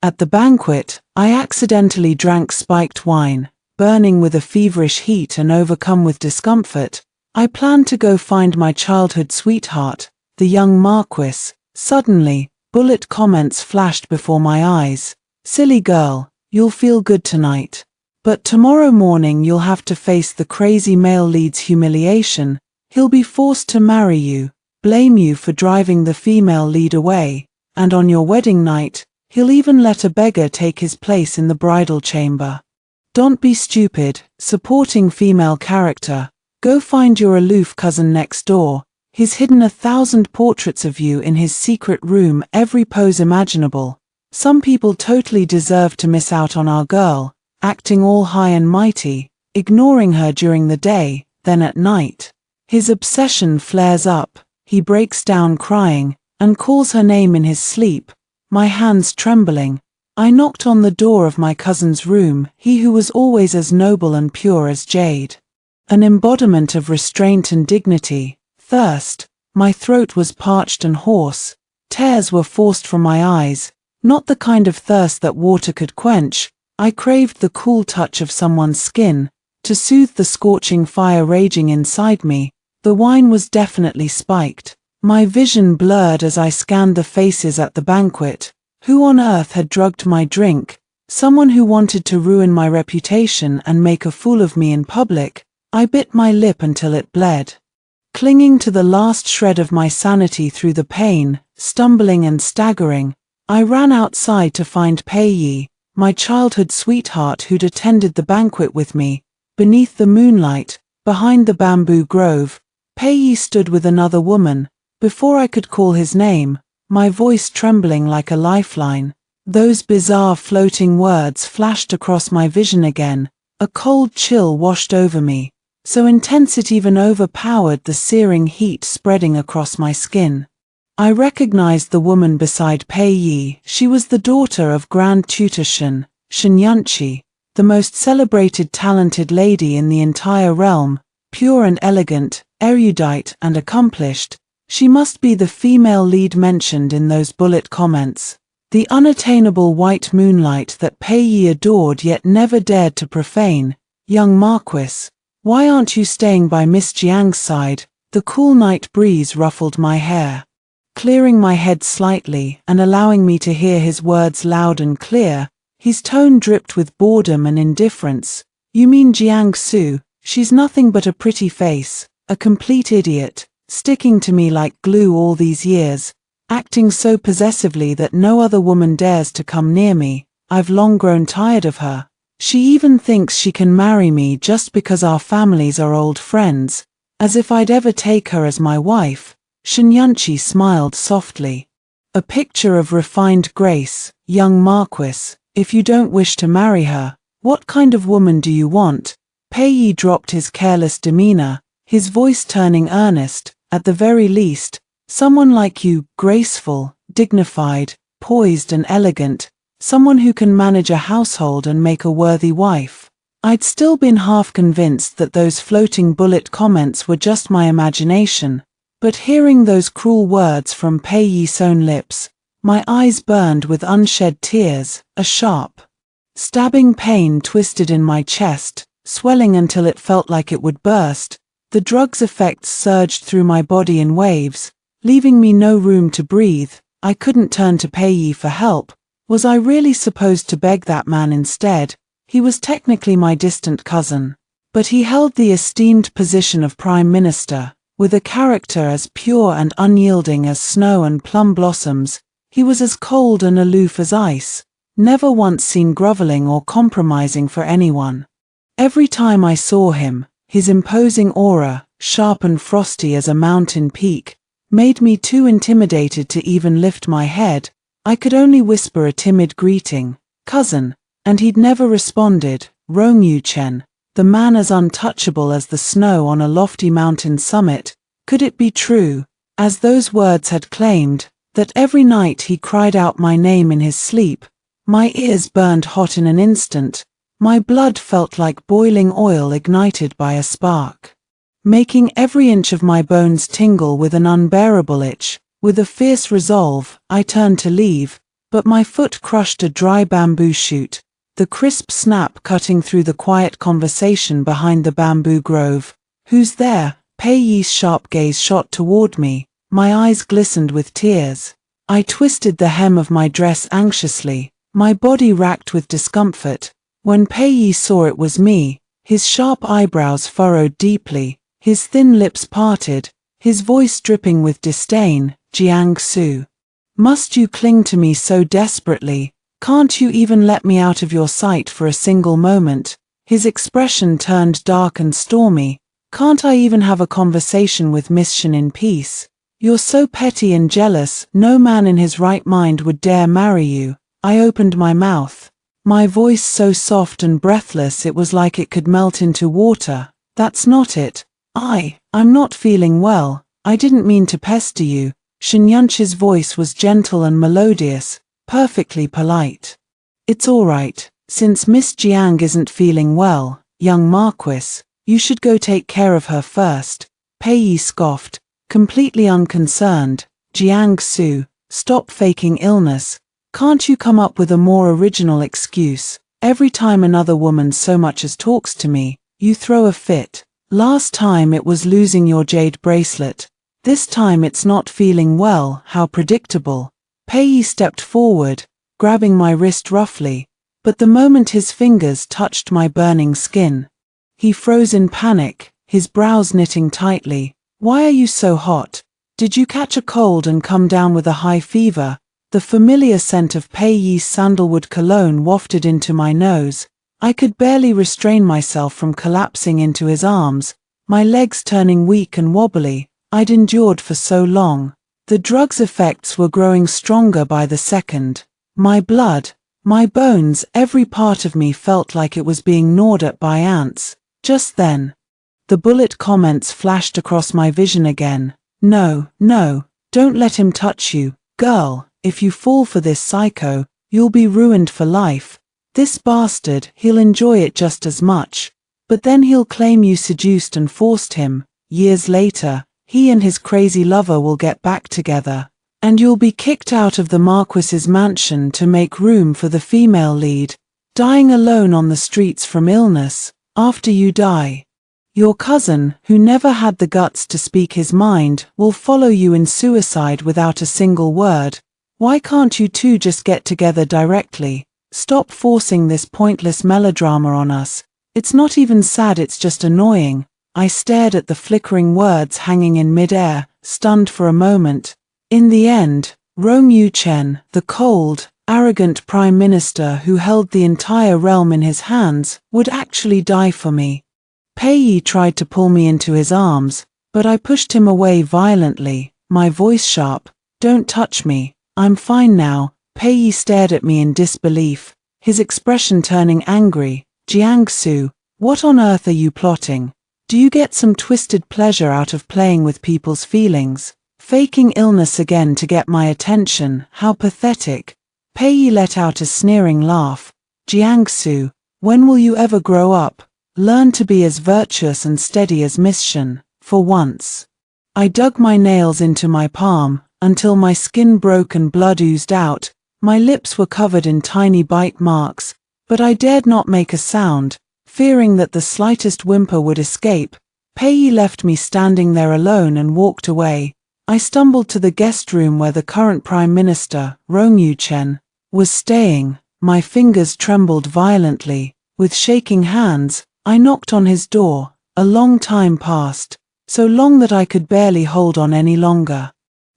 At the banquet, I accidentally drank spiked wine. Burning with a feverish heat and overcome with discomfort, I planned to go find my childhood sweetheart, the young Marquis. Suddenly, bullet comments flashed before my eyes. "Silly girl, you'll feel good tonight. But tomorrow morning you'll have to face the crazy male lead's humiliation. He'll be forced to marry you, blame you for driving the female lead away, and on your wedding night, he'll even let a beggar take his place in the bridal chamber. Don't be stupid, supporting female character. Go find your aloof cousin next door. He's hidden 1,000 portraits of you in his secret room, every pose imaginable. Some people totally deserve to miss out on our girl, acting all high and mighty, ignoring her during the day, then at night. His obsession flares up, he breaks down crying, and calls her name in his sleep. My hands trembling, I knocked on the door of my cousin's room, he who was always as noble and pure as jade. An embodiment of restraint and dignity. Thirst. My throat was parched and hoarse. Tears were forced from my eyes. Not the kind of thirst that water could quench. I craved the cool touch of someone's skin, to soothe the scorching fire raging inside me. The wine was definitely spiked. My vision blurred as I scanned the faces at the banquet. Who on earth had drugged my drink? Someone who wanted to ruin my reputation and make a fool of me in public. I bit my lip until it bled. Clinging to the last shred of my sanity through the pain, stumbling and staggering, I ran outside to find Pei Yi, my childhood sweetheart who'd attended the banquet with me. Beneath the moonlight, behind the bamboo grove, Pei Yi stood with another woman. Before I could call his name, my voice trembling like a lifeline, those bizarre floating words flashed across my vision again. A cold chill washed over me, so intense it even overpowered the searing heat spreading across my skin. I recognized the woman beside Pei Yi. She was the daughter of Grand Tutor Shen Yanqi, the most celebrated talented lady in the entire realm, pure and elegant, erudite and accomplished. She must be the female lead mentioned in those bullet comments. The unattainable white moonlight that Pei Yi adored yet never dared to profane. Young Marquis, why aren't you staying by Miss Jiang's side? The cool night breeze ruffled my hair, clearing my head slightly and allowing me to hear his words loud and clear. His tone dripped with boredom and indifference. You mean Jiang Su? She's nothing but a pretty face, a complete idiot, sticking to me like glue all these years, acting so possessively that no other woman dares to come near me. I've long grown tired of her. She even thinks she can marry me just because our families are old friends, as if I'd ever take her as my wife. Shen Yanqi smiled softly. A picture of refined grace. Young Marquis, if you don't wish to marry her, what kind of woman do you want? Pei Yi dropped his careless demeanor, his voice turning earnest. At the very least, someone like you, graceful, dignified, poised and elegant, someone who can manage a household and make a worthy wife. I'd still been half convinced that those floating bullet comments were just my imagination, but hearing those cruel words from Pei Yi's own lips, my eyes burned with unshed tears. A sharp, stabbing pain twisted in my chest, swelling until it felt like it would burst. The drug's effects surged through my body in waves, leaving me no room to breathe. I couldn't turn to Pei Yi for help. Was I really supposed to beg that man instead? He was technically my distant cousin, but he held the esteemed position of Prime Minister. With a character as pure and unyielding as snow and plum blossoms, he was as cold and aloof as ice, never once seen groveling or compromising for anyone. Every time I saw him, his imposing aura, sharp and frosty as a mountain peak, made me too intimidated to even lift my head. I could only whisper a timid greeting, "Cousin," and he'd never responded. Rong Yu Chen, the man as untouchable as the snow on a lofty mountain summit. Could it be true, as those words had claimed, that every night he cried out my name in his sleep? My ears burned hot in an instant. My blood felt like boiling oil ignited by a spark, making every inch of my bones tingle with an unbearable itch. With a fierce resolve, I turned to leave, but my foot crushed a dry bamboo shoot, the crisp snap cutting through the quiet conversation behind the bamboo grove. "Who's there?" Pei Yi's sharp gaze shot toward me. My eyes glistened with tears. I twisted the hem of my dress anxiously, my body racked with discomfort. When Pei Yi saw it was me, his sharp eyebrows furrowed deeply, his thin lips parted, his voice dripping with disdain. "Jiang-su, must you cling to me so desperately? Can't you even let me out of your sight for a single moment?" His expression turned dark and stormy. "Can't I even have a conversation with Miss Shen in peace? You're so petty and jealous, no man in his right mind would dare marry you." I opened my mouth, my voice so soft and breathless it was like it could melt into water. "That's not it. I'm not feeling well. I didn't mean to pester you." Shen Yunqi's voice was gentle and melodious, perfectly polite. "It's all right. Since Miss Jiang isn't feeling well, young Marquis, you should go take care of her first." Pei Yi scoffed, completely unconcerned. "Jiang-su, stop faking illness. Can't you come up with a more original excuse? Every time another woman so much as talks to me, you throw a fit. Last time it was losing your jade bracelet. This time it's not feeling well. How predictable." Pei Yi stepped forward, grabbing my wrist roughly, but the moment his fingers touched my burning skin, he froze in panic, his brows knitting tightly. "Why are you so hot? Did you catch a cold and come down with a high fever?" The familiar scent of Pei Yi's sandalwood cologne wafted into my nose. I could barely restrain myself from collapsing into his arms, my legs turning weak and wobbly. I'd endured for so long. The drug's effects were growing stronger by the second. My blood, my bones, every part of me felt like it was being gnawed at by ants. Just then, the bullet comments flashed across my vision again. No, don't let him touch you, girl. If you fall for this psycho, you'll be ruined for life. This bastard, he'll enjoy it just as much. But then he'll claim you seduced and forced him. Years later, he and his crazy lover will get back together. And you'll be kicked out of the Marquis's mansion to make room for the female lead, dying alone on the streets from illness. After you die, your cousin, who never had the guts to speak his mind, will follow you in suicide without a single word. Why can't you two just get together directly? Stop forcing this pointless melodrama on us. It's not even sad, it's just annoying." I stared at the flickering words hanging in midair, stunned for a moment. In the end, Rong Yu-chen, the cold, arrogant prime minister who held the entire realm in his hands, would actually die for me. Pei Yi tried to pull me into his arms, but I pushed him away violently, my voice sharp. "Don't touch me. I'm fine now." Pei Yi stared at me in disbelief, his expression turning angry. "Jiang-su, what on earth are you plotting? Do you get some twisted pleasure out of playing with people's feelings? Faking illness again to get my attention? How pathetic." Pei Yi let out a sneering laugh. "Jiang-su, when will you ever grow up? Learn to be as virtuous and steady as Miss Shen, for once." I dug my nails into my palm, until my skin broke and blood oozed out. My lips were covered in tiny bite marks, but I dared not make a sound, fearing that the slightest whimper would escape. Pei Yi left me standing there alone and walked away. I stumbled to the guest room where the current Prime Minister, Rong Yu-chen, was staying. My fingers trembled violently. With shaking hands, I knocked on his door. A long time passed, so long that I could barely hold on any longer.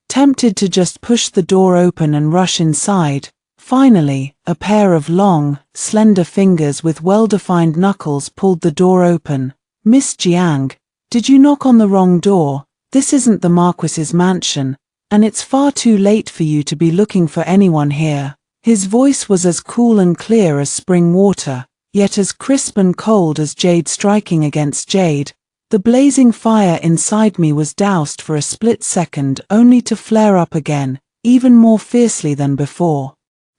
Tempted to just push the door open and rush inside, finally, a pair of long, slender fingers with well-defined knuckles pulled the door open. "Miss Jiang, did you knock on the wrong door? This isn't the Marquis's mansion, and it's far too late for you to be looking for anyone here." His voice was as cool and clear as spring water, yet as crisp and cold as jade striking against jade. The blazing fire inside me was doused for a split second only to flare up again, even more fiercely than before.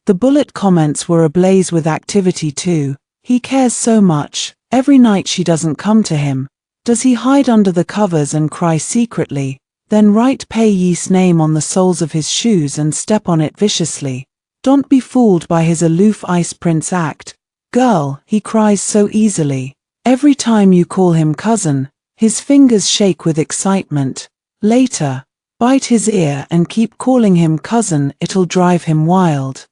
The bullet comments were ablaze with activity too. "He cares so much. Every night she doesn't come to him. Does he hide under the covers and cry secretly, then write Pei Yi's name on the soles of his shoes and step on it viciously? Don't be fooled by his aloof ice prince act. Girl, he cries so easily. Every time you call him cousin, his fingers shake with excitement. Later, bite his ear and keep calling him cousin, it'll drive him wild.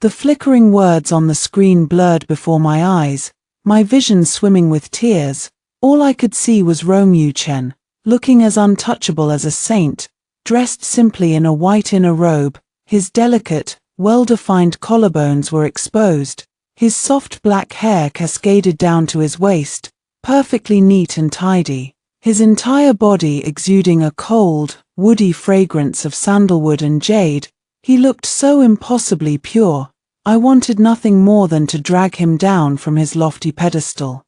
The flickering words on the screen blurred before my eyes, my vision swimming with tears. All I could see was Chen, looking as untouchable as a saint, dressed simply in a white inner robe. His delicate, well-defined collarbones were exposed. His soft black hair cascaded down to his waist, perfectly neat and tidy. His entire body exuding a cold, woody fragrance of sandalwood and jade. He looked so impossibly pure. I wanted nothing more than to drag him down from his lofty pedestal,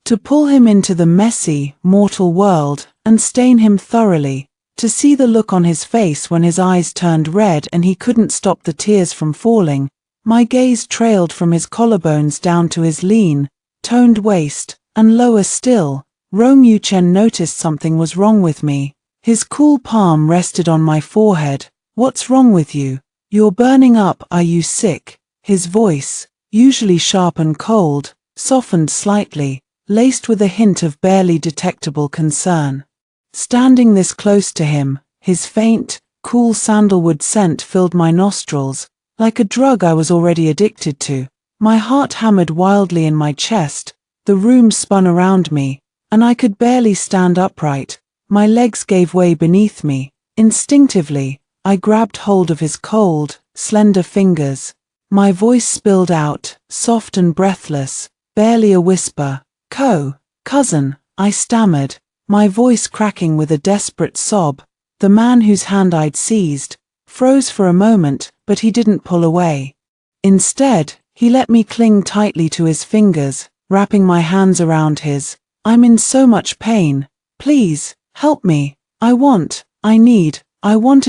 to pull him into the messy, mortal world, and stain him thoroughly, to see the look on his face when his eyes turned red and he couldn't stop the tears from falling. My gaze trailed from his collarbones down to his lean, toned waist, and lower still. Chen noticed something was wrong with me. His cool palm rested on my forehead. What's wrong with you? You're burning up, are you sick? His voice, usually sharp and cold, softened slightly, laced with a hint of barely detectable concern. Standing this close to him, his faint, cool sandalwood scent filled my nostrils, like a drug I was already addicted to. My heart hammered wildly in my chest, the room spun around me, and I could barely stand upright. My legs gave way beneath me. Instinctively, I grabbed hold of his cold, slender fingers. My voice spilled out, soft and breathless, barely a whisper. Cousin, I stammered, my voice cracking with a desperate sob. The man whose hand I'd seized froze for a moment, but he didn't pull away. Instead, he let me cling tightly to his fingers, wrapping my hands around his. I'm in so much pain. Please, help me. I wanted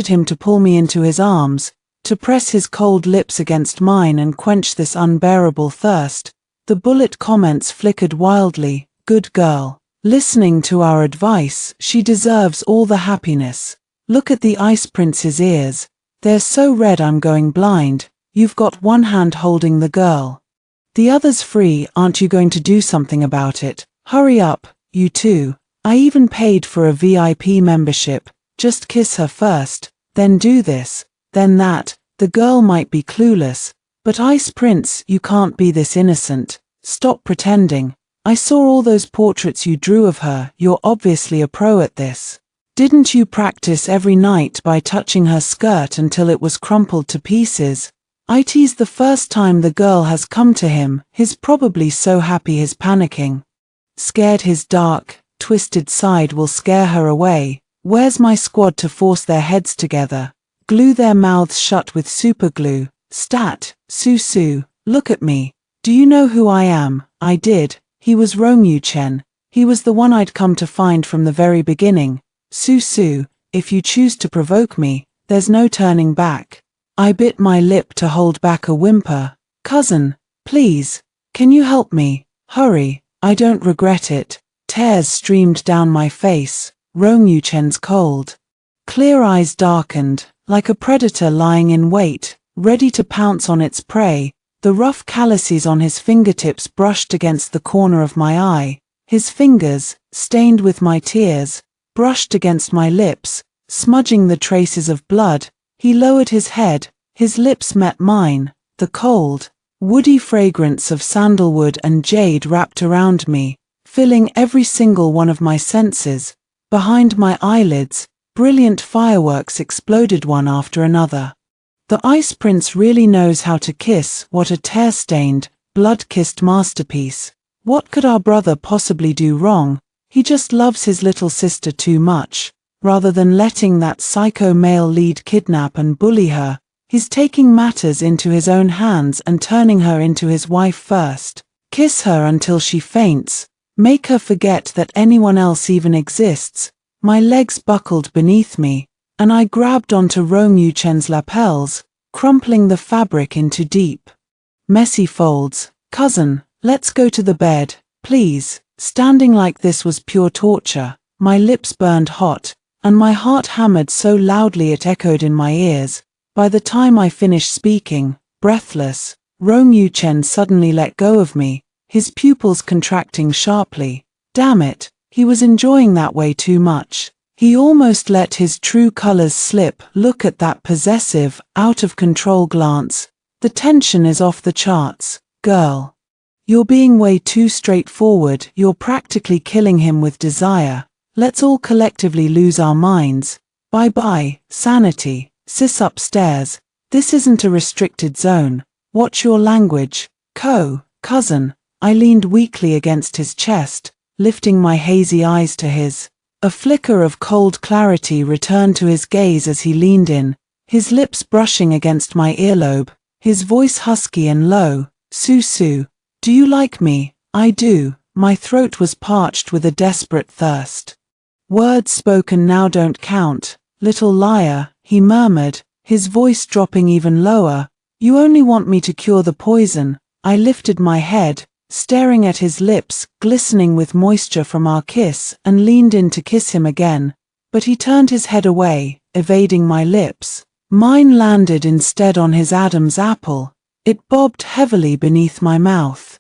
him to pull me into his arms, to press his cold lips against mine and quench this unbearable thirst. The bullet comments flickered wildly. Good girl. Listening to our advice, she deserves all the happiness. Look at the ice prince's ears. They're so red I'm going blind. You've got one hand holding the girl. The other's free. Aren't you going to do something about it? Hurry up, you two. I even paid for a VIP membership. Just kiss her first, then do this, then that. The girl might be clueless, but Ice Prince, you can't be this innocent. Stop pretending. I saw all those portraits you drew of her. You're obviously a pro at this. Didn't you practice every night by touching her skirt until it was crumpled to pieces? It's the first time the girl has come to him. He's probably so happy he's panicking. Scared his dark, twisted side will scare her away. Where's my squad to force their heads together? Glue their mouths shut with superglue. Stat, Su, look at me. Do you know who I am? I did. He was Chen. He was the one I'd come to find from the very beginning. Su, if you choose to provoke me, there's no turning back. I bit my lip to hold back a whimper. Cousin, please, can you help me? Hurry, I don't regret it. Tears streamed down my face. Chen's cold, clear eyes darkened, like a predator lying in wait, ready to pounce on its prey. The rough calluses on his fingertips brushed against the corner of my eye. His fingers, stained with my tears, brushed against my lips, smudging the traces of blood. He lowered his head, his lips met mine. The cold, woody fragrance of sandalwood and jade wrapped around me, filling every single one of my senses. Behind my eyelids, brilliant fireworks exploded one after another. The Ice Prince really knows how to kiss. What a tear-stained, blood-kissed masterpiece. What could our brother possibly do wrong? He just loves his little sister too much. Rather than letting that psycho male lead kidnap and bully her, he's taking matters into his own hands and turning her into his wife first. Kiss her until she faints. Make her forget that anyone else even exists. My legs buckled beneath me, and I grabbed onto Chen's lapels, crumpling the fabric into deep, messy folds. Cousin, let's go to the bed, please. Standing like this was pure torture. My lips burned hot, and my heart hammered so loudly it echoed in my ears. By the time I finished speaking, breathless, Rong Yuchen suddenly let go of me, his pupils contracting sharply. Damn it, he was enjoying that way too much. He almost let his true colors slip. Look at that possessive, out-of-control glance. The tension is off the charts. Girl. You're being way too straightforward. You're practically killing him with desire. Let's all collectively lose our minds. Bye-bye, sanity. Sis upstairs. This isn't a restricted zone. Watch your language. Cousin. I leaned weakly against his chest, lifting my hazy eyes to his. A flicker of cold clarity returned to his gaze as he leaned in, his lips brushing against my earlobe, his voice husky and low. Su, do you like me? I do. My throat was parched with a desperate thirst. Words spoken now don't count. Little liar, he murmured, his voice dropping even lower. You only want me to cure the poison. I lifted my head, staring at his lips, glistening with moisture from our kiss, and leaned in to kiss him again, but he turned his head away, evading my lips. Mine landed instead on his Adam's apple. It bobbed heavily beneath my mouth.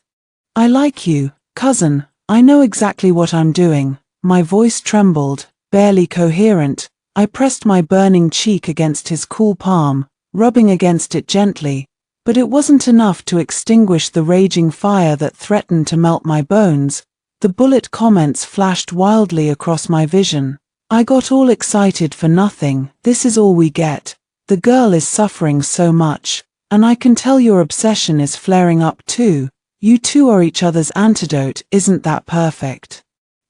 I like you, cousin. I know exactly what I'm doing. My voice trembled, barely coherent. I pressed my burning cheek against his cool palm, rubbing against it gently. But it wasn't enough to extinguish the raging fire that threatened to melt my bones. The bullet comments flashed wildly across my vision. I got all excited for nothing. This is all we get. The girl is suffering so much, and I can tell your obsession is flaring up too. You two are each other's antidote. Isn't that perfect?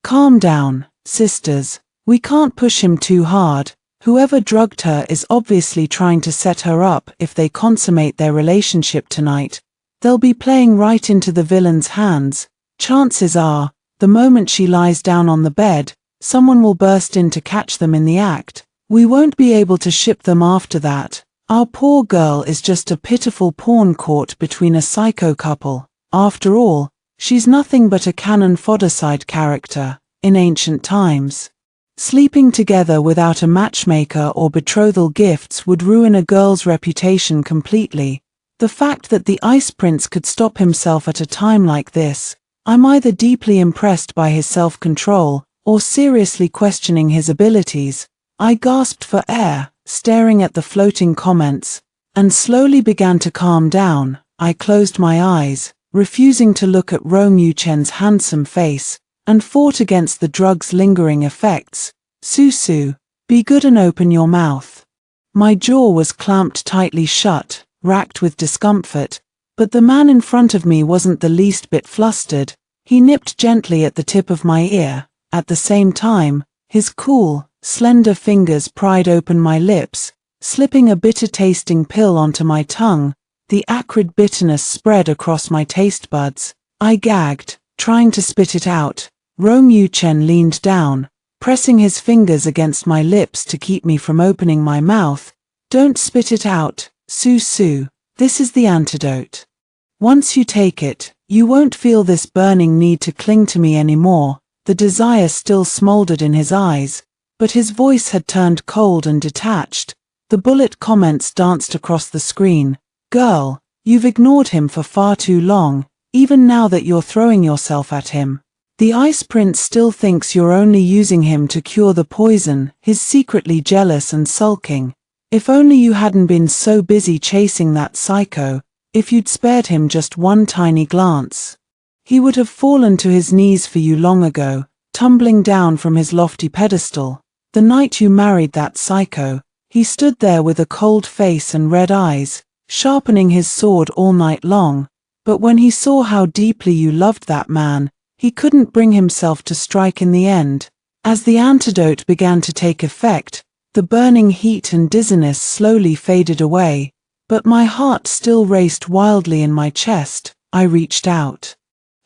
Calm down, sisters. We can't push him too hard. Whoever drugged her is obviously trying to set her up. If they consummate their relationship tonight, they'll be playing right into the villain's hands. Chances are, the moment she lies down on the bed, someone will burst in to catch them in the act. We won't be able to ship them after that. Our poor girl is just a pitiful pawn caught between a psycho couple. After all, she's nothing but a cannon fodder side character in ancient times. Sleeping together without a matchmaker or betrothal gifts would ruin a girl's reputation completely. The fact that the Ice Prince could stop himself at a time like this, I'm either deeply impressed by his self-control, or seriously questioning his abilities. I gasped for air, staring at the floating comments, and slowly began to calm down. I closed my eyes, refusing to look at Rong Yuchen's handsome face, and fought against the drug's lingering effects. Su, be good and open your mouth. My jaw was clamped tightly shut, racked with discomfort, but the man in front of me wasn't the least bit flustered. He nipped gently at the tip of my ear. At the same time, his cool, slender fingers pried open my lips, slipping a bitter-tasting pill onto my tongue. The acrid bitterness spread across my taste buds. I gagged, trying to spit it out. Rong Yuchen leaned down, pressing his fingers against my lips to keep me from opening my mouth. Don't spit it out, Su. This is the antidote. Once you take it, you won't feel this burning need to cling to me anymore. The desire still smoldered in his eyes, but his voice had turned cold and detached. The bullet comments danced across the screen. Girl, you've ignored him for far too long, even now that you're throwing yourself at him. The Ice Prince still thinks you're only using him to cure the poison. He's secretly jealous and sulking. If only you hadn't been so busy chasing that psycho, if you'd spared him just one tiny glance, he would have fallen to his knees for you long ago, tumbling down from his lofty pedestal. The night you married that psycho, he stood there with a cold face and red eyes, sharpening his sword all night long. But when he saw how deeply you loved that man, he couldn't bring himself to strike in the end. As the antidote began to take effect, the burning heat and dizziness slowly faded away, but my heart still raced wildly in my chest. I reached out,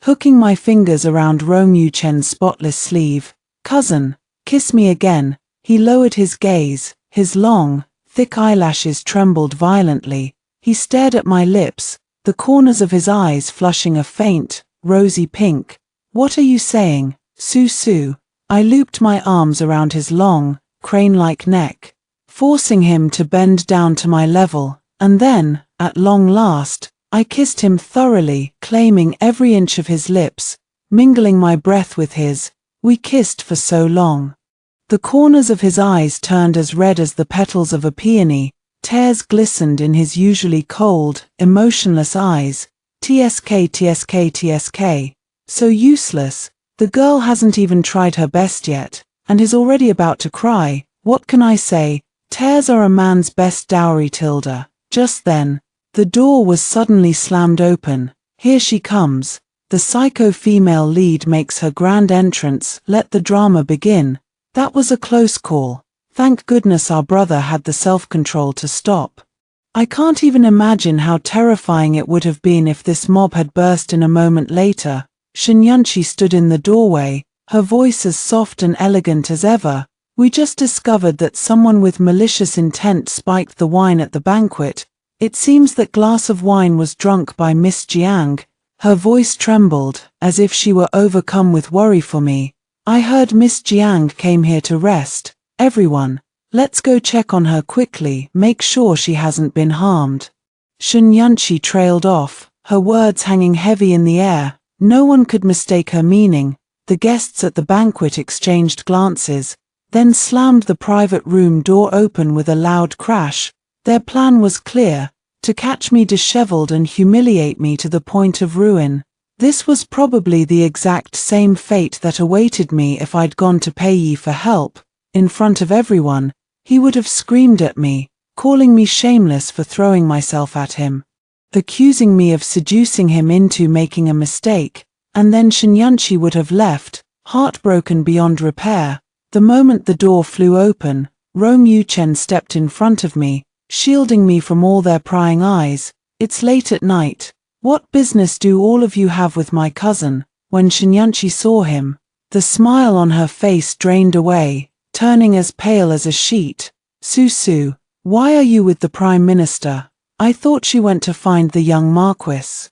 hooking my fingers around Rong Yuchen's spotless sleeve. Cousin, kiss me again. He lowered his gaze, his long, thick eyelashes trembled violently. He stared at my lips, the corners of his eyes flushing a faint, rosy pink. What are you saying, Su? I looped my arms around his long, crane-like neck, forcing him to bend down to my level, and then, At long last, I kissed him thoroughly, claiming every inch of his lips, mingling my breath with his. We kissed for so long. The corners of his eyes turned as red as the petals of a peony, tears glistened in his usually cold, emotionless eyes. TSK, TSK, TSK. So useless. The girl hasn't even tried her best yet, and is already about to cry. What can I say? Tears are a man's best dowry, Tilda. Just then, the door was suddenly slammed open. Here she comes. The psycho female lead makes her grand entrance. Let the drama begin. That was a close call. Thank goodness our brother had the self-control to stop. I can't even imagine how terrifying it would have been if this mob had burst in a moment later. Shinyanshi stood in the doorway, her voice as soft and elegant as ever. We just discovered that someone with malicious intent spiked the wine at the banquet. It seems that glass of wine was drunk by Miss Jiang. Her voice trembled, as if she were overcome with worry for me. I heard Miss Jiang came here to rest. Everyone, let's go check on her quickly, make sure she hasn't been harmed. Shinyanshi trailed off, her words hanging heavy in the air. No one could mistake her meaning. The guests at the banquet exchanged glances, then slammed the private room door open with a loud crash. Their plan was clear, to catch me disheveled and humiliate me to the point of ruin. This was probably the exact same fate that awaited me if I'd gone to Pei for help. In front of everyone, he would have screamed at me, calling me shameless for throwing myself at him, accusing me of seducing him into making a mistake, and then Shinyanshi would have left, heartbroken beyond repair. The moment the door flew open, Rome Yuchen stepped in front of me, shielding me from all their prying eyes. It's late at night. What business do all of you have with my cousin? When Shinyanshi saw him, the smile on her face drained away, turning as pale as a sheet. Susu, why are you with the Prime Minister? I thought she went to find the young Marquis.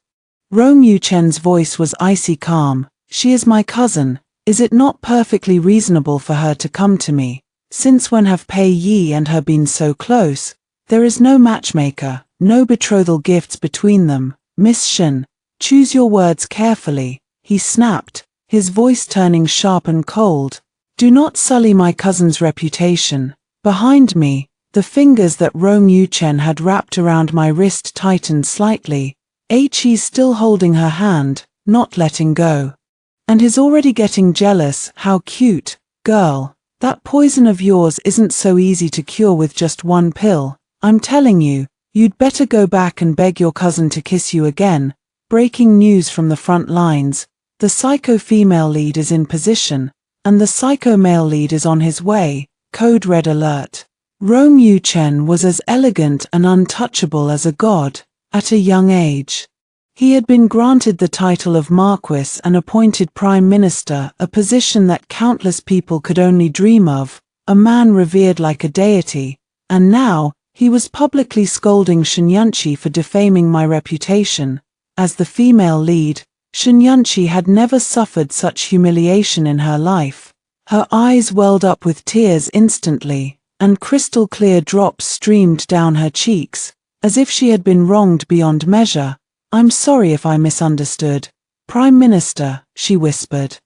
Rome Yuchen's voice was icy calm. She is my cousin. Is it not perfectly reasonable for her to come to me? Since when have Pei Yi and her been so close? There is no matchmaker, no betrothal gifts between them. Miss Shin, choose your words carefully, he snapped, his voice turning sharp and cold. Do not sully my cousin's reputation. Behind me, the fingers that Rome Yuchen had wrapped around my wrist tightened slightly. He's still holding her hand, not letting go. And is already getting jealous. How cute, girl. That poison of yours isn't so easy to cure with just one pill. I'm telling you, you'd better go back and beg your cousin to kiss you again. Breaking news from the front lines. The psycho female lead is in position, and the psycho male lead is on his way. Code red alert. Rome Yuchen was as elegant and untouchable as a god. At a young age, he had been granted the title of Marquis and appointed Prime Minister, a position that countless people could only dream of, a man revered like a deity, and now, he was publicly scolding Shinyanshi for defaming my reputation. As the female lead, Shinyanshi had never suffered such humiliation in her life. Her eyes welled up with tears instantly, and crystal-clear drops streamed down her cheeks, as if she had been wronged beyond measure. I'm sorry if I misunderstood. Prime Minister, she whispered,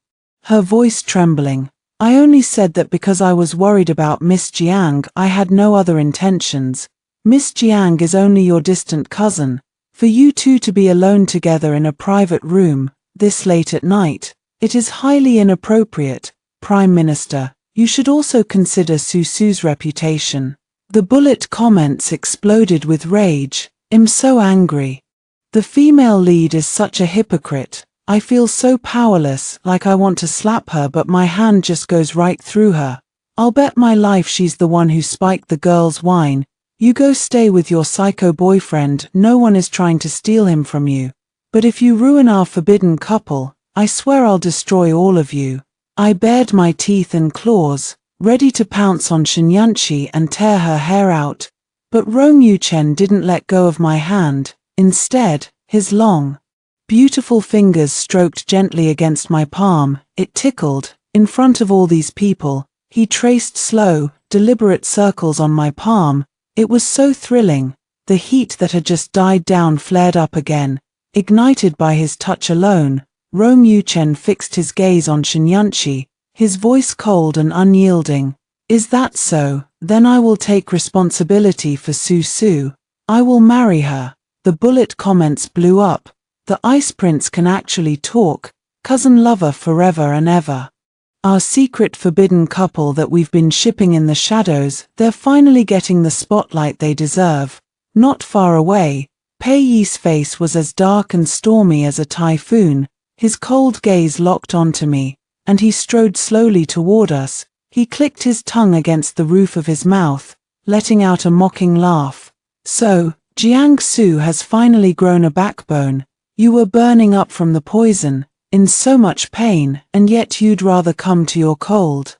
her voice trembling. I only said that because I was worried about Miss Jiang. I had no other intentions. Miss Jiang is only your distant cousin. For you two to be alone together in a private room, this late at night, it is highly inappropriate. Prime Minister, you should also consider Susu's reputation. The bullet comments exploded with rage. I'm so angry. The female lead is such a hypocrite. I feel so powerless, like I want to slap her, but my hand just goes right through her. I'll bet my life she's the one who spiked the girl's wine. You go stay with your psycho boyfriend, no one is trying to steal him from you. But if you ruin our forbidden couple, I swear I'll destroy all of you. I bared my teeth and claws, ready to pounce on Shinyanshi and tear her hair out. But Rome Yuchen didn't let go of my hand. Instead, his long, beautiful fingers stroked gently against my palm. It tickled. In front of all these people, he traced slow, deliberate circles on my palm. It was so thrilling. The heat that had just died down flared up again, ignited by his touch alone. Rong Yuchen fixed his gaze on Shinyanshi, his voice cold and unyielding. Is that so? Then I will take responsibility for Su Su. I will marry her. The bullet comments blew up. The Ice Prince can actually talk. Cousin lover forever and ever. Our secret forbidden couple that we've been shipping in the shadows, they're finally getting the spotlight they deserve. Not far away, Pei Yi's face was as dark and stormy as a typhoon. His cold gaze locked onto me, and he strode slowly toward us. He clicked his tongue against the roof of his mouth, letting out a mocking laugh. So, Jiangsu has finally grown a backbone. You were burning up from the poison, in so much pain, and yet you'd rather come to your cold,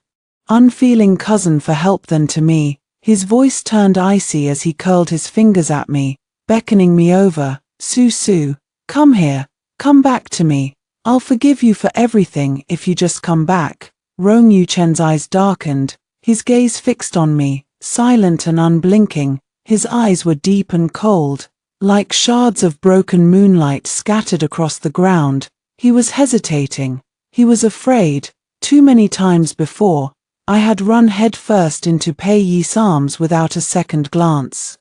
unfeeling cousin for help than to me. His voice turned icy as he curled his fingers at me, beckoning me over. Su Su, come here, come back to me. I'll forgive you for everything if you just come back. Rong Yuchen's eyes darkened, his gaze fixed on me, silent and unblinking. His eyes were deep and cold, like shards of broken moonlight scattered across the ground. He was hesitating. He was afraid. Too many times before, I had run headfirst into Pei Yi's arms without a second glance,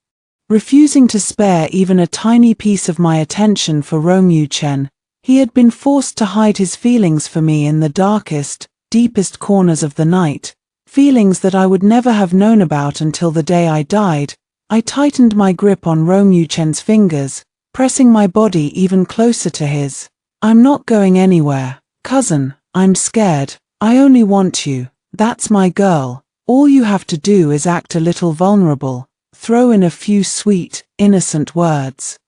refusing to spare even a tiny piece of my attention for Rong Yuchen. He had been forced to hide his feelings for me in the darkest, deepest corners of the night, feelings that I would never have known about until the day I died. I tightened my grip on Rong Yuchen's fingers, pressing my body even closer to his. I'm not going anywhere, cousin. I'm scared. I only want you. That's my girl. All you have to do is act a little vulnerable, throw in a few sweet, innocent words,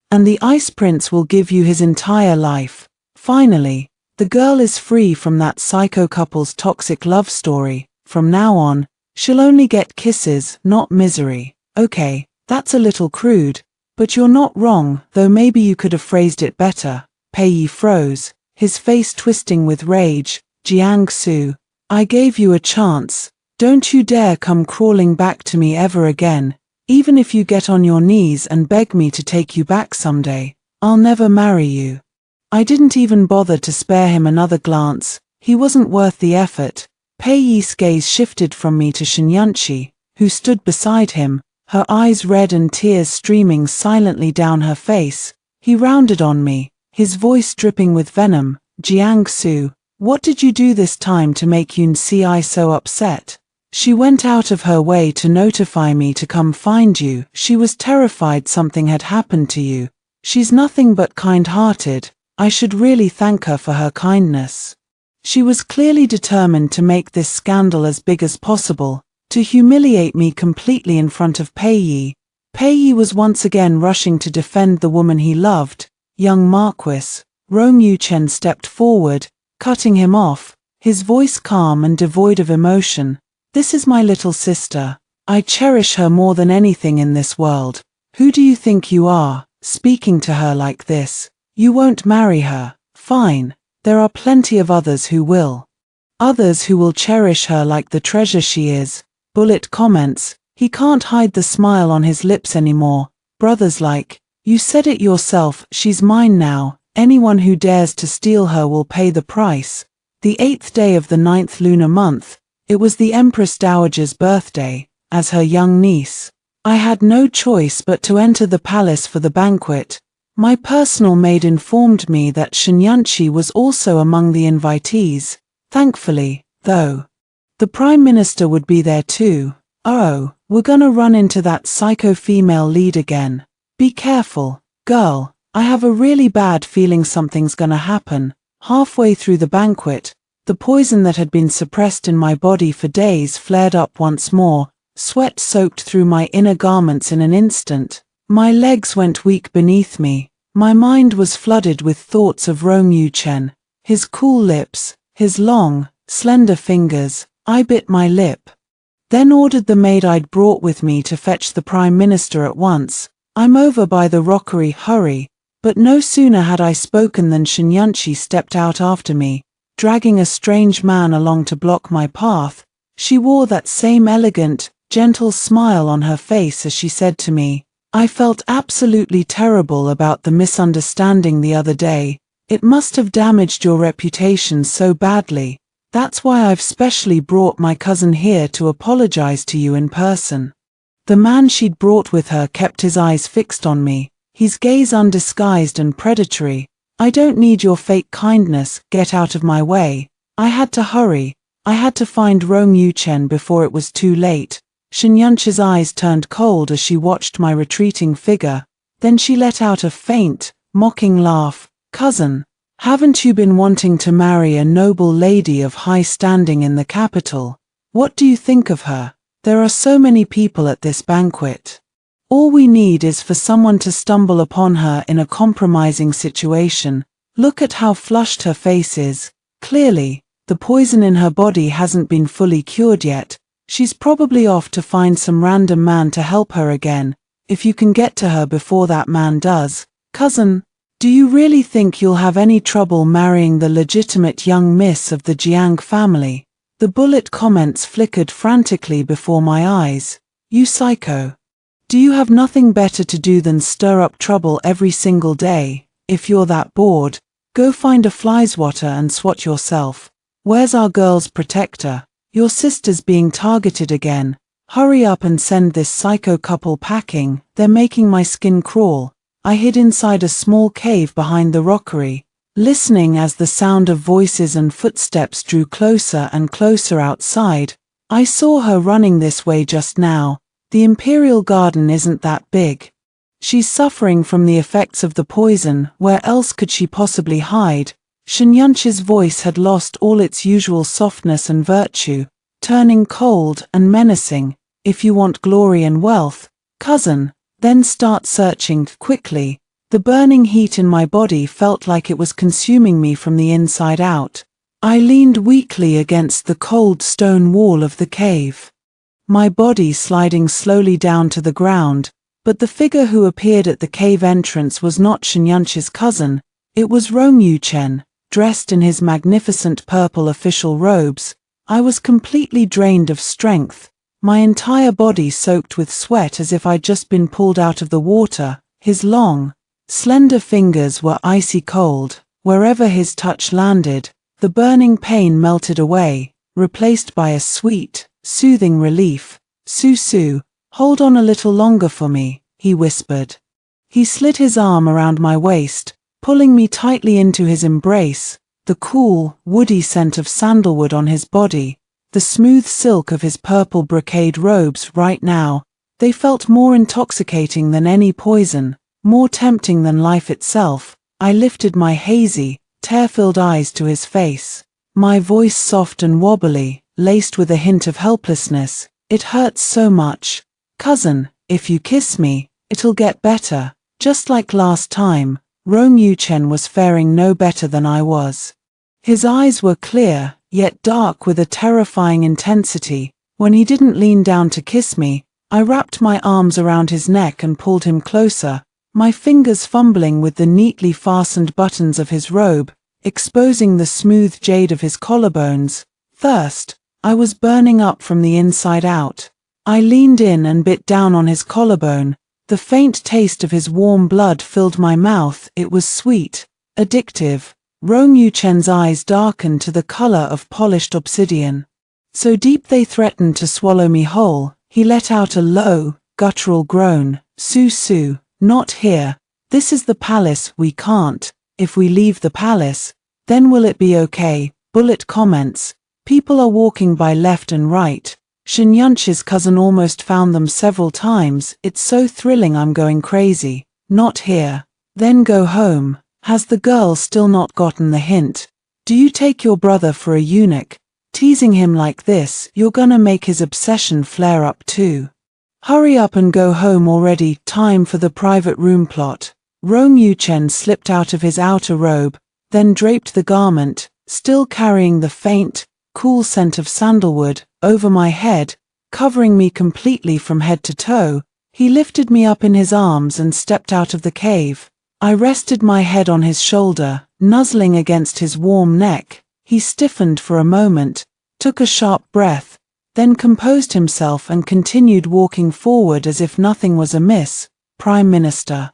and the Ice Prince will give you his entire life. Finally, the girl is free from that psycho couple's toxic love story. From now on, she'll only get kisses, not misery. Okay, that's a little crude, but you're not wrong, though maybe you could have phrased it better. Pei Yi froze, his face twisting with rage. Jiangsu, I gave you a chance. Don't you dare come crawling back to me ever again. Even if you get on your knees and beg me to take you back someday, I'll never marry you. I didn't even bother to spare him another glance. He wasn't worth the effort. Pei Yi's gaze shifted from me to Shinyanshi, who stood beside him, her eyes red and tears streaming silently down her face. He rounded on me, his voice dripping with venom. Jiangsu, what did you do this time to make Yun Si so upset? She went out of her way to notify me to come find you. She was terrified something had happened to you. She's nothing but kind-hearted. I should really thank her for her kindness. She was clearly determined to make this scandal as big as possible, to humiliate me completely in front of Pei Yi. Pei Yi was once again rushing to defend the woman he loved. Young Marquis. Rong Yuchen stepped forward, cutting him off, his voice calm and devoid of emotion. This is my little sister. I cherish her more than anything in this world. Who do you think you are, speaking to her like this? You won't marry her. Fine. There are plenty of others who will. Others who will cherish her like the treasure she is. Bullet comments. He can't hide the smile on his lips anymore. Brothers like, you said it yourself, she's mine now. Anyone who dares to steal her will pay the price. The 8th day of the 9th lunar month, it was the Empress Dowager's birthday. As her young niece, I had no choice but to enter the palace for the banquet. My personal maid informed me that Shinyanshi was also among the invitees. Thankfully, though, the Prime Minister would be there too. Oh, we're gonna run into that psycho female lead again. Be careful, girl. I have a really bad feeling something's gonna happen. Halfway through the banquet, the poison that had been suppressed in my body for days flared up once more. Sweat soaked through my inner garments in an instant. My legs went weak beneath me. My mind was flooded with thoughts of Rong Yuchen, his cool lips, his long, slender fingers. I bit my lip, then ordered the maid I'd brought with me to fetch the Prime Minister at once. I'm over by the rockery, hurry. But no sooner had I spoken than Shinyanshi stepped out after me, dragging a strange man along to block my path. She wore that same elegant, gentle smile on her face as she said to me, I felt absolutely terrible about the misunderstanding the other day. It must have damaged your reputation so badly. That's why I've specially brought my cousin here to apologize to you in person. The man she'd brought with her kept his eyes fixed on me, his gaze undisguised and predatory. I don't need your fake kindness, get out of my way. I had to hurry. I had to find Rong Yuchen before it was too late. Shenyunchi's eyes turned cold as she watched my retreating figure. Then she let out a faint, mocking laugh. Cousin, haven't you been wanting to marry a noble lady of high standing in the capital? What do you think of her? There are so many people at this banquet. All we need is for someone to stumble upon her in a compromising situation. Look at how flushed her face is. Clearly, the poison in her body hasn't been fully cured yet. She's probably off to find some random man to help her again. If you can get to her before that man does. Cousin, do you really think you'll have any trouble marrying the legitimate young miss of the Jiang family? The bullet comments flickered frantically before my eyes. You psycho. Do you have nothing better to do than stir up trouble every single day? If you're that bored, go find a fly swatter and swat yourself. Where's our girl's protector? Your sister's being targeted again. Hurry up and send this psycho couple packing, they're making my skin crawl. I hid inside a small cave behind the rockery, listening as the sound of voices and footsteps drew closer and closer outside. I saw her running this way just now. The Imperial Garden isn't that big. She's suffering from the effects of the poison, where else could she possibly hide? Shenyunchi's voice had lost all its usual softness and virtue, turning cold and menacing. If you want glory and wealth, cousin, then start searching quickly. The burning heat in my body felt like it was consuming me from the inside out. I leaned weakly against the cold stone wall of the cave, my body sliding slowly down to the ground, but the figure who appeared at the cave entrance was not Shenyunchi's cousin, it was Rong Yuchen. Dressed in his magnificent purple official robes, I was completely drained of strength, my entire body soaked with sweat as if I'd just been pulled out of the water. His long, slender fingers were icy cold. Wherever his touch landed, the burning pain melted away, replaced by a sweet, soothing relief. Su, hold on a little longer for me, he whispered. He slid his arm around my waist, pulling me tightly into his embrace, the cool, woody scent of sandalwood on his body, the smooth silk of his purple brocade robes. Right now, they felt more intoxicating than any poison, more tempting than life itself. I lifted my hazy, tear-filled eyes to his face, my voice soft and wobbly, laced with a hint of helplessness. It hurts so much. Cousin, if you kiss me, it'll get better, just like last time. Rong Yuchen was faring no better than I was. His eyes were clear, yet dark with a terrifying intensity. When he didn't lean down to kiss me, I wrapped my arms around his neck and pulled him closer, my fingers fumbling with the neatly fastened buttons of his robe, exposing the smooth jade of his collarbones. Thirst. I was burning up from the inside out. I leaned in and bit down on his collarbone. The faint taste of his warm blood filled my mouth. It was sweet, addictive. Rong Yuchen's eyes darkened to the color of polished obsidian. So deep they threatened to swallow me whole. He let out a low, guttural groan. Su, not here. This is the palace. We can't. If we leave the palace, then will it be okay? Bullet comments. People are walking by left and right. Shenyunchi's cousin almost found them several times. It's so thrilling, I'm going crazy. Not here. Then go home. Has the girl still not gotten the hint? Do you take your brother for a eunuch? Teasing him like this, you're gonna make his obsession flare up too. Hurry up and go home already. Time for the private room plot. Rong Yuchen slipped out of his outer robe, then draped the garment, still carrying the faint, cool scent of sandalwood, over my head, covering me completely from head to toe. He lifted me up in his arms and stepped out of the cave. I rested my head on his shoulder, nuzzling against his warm neck. He stiffened for a moment, took a sharp breath, then composed himself and continued walking forward as if nothing was amiss. Prime Minister.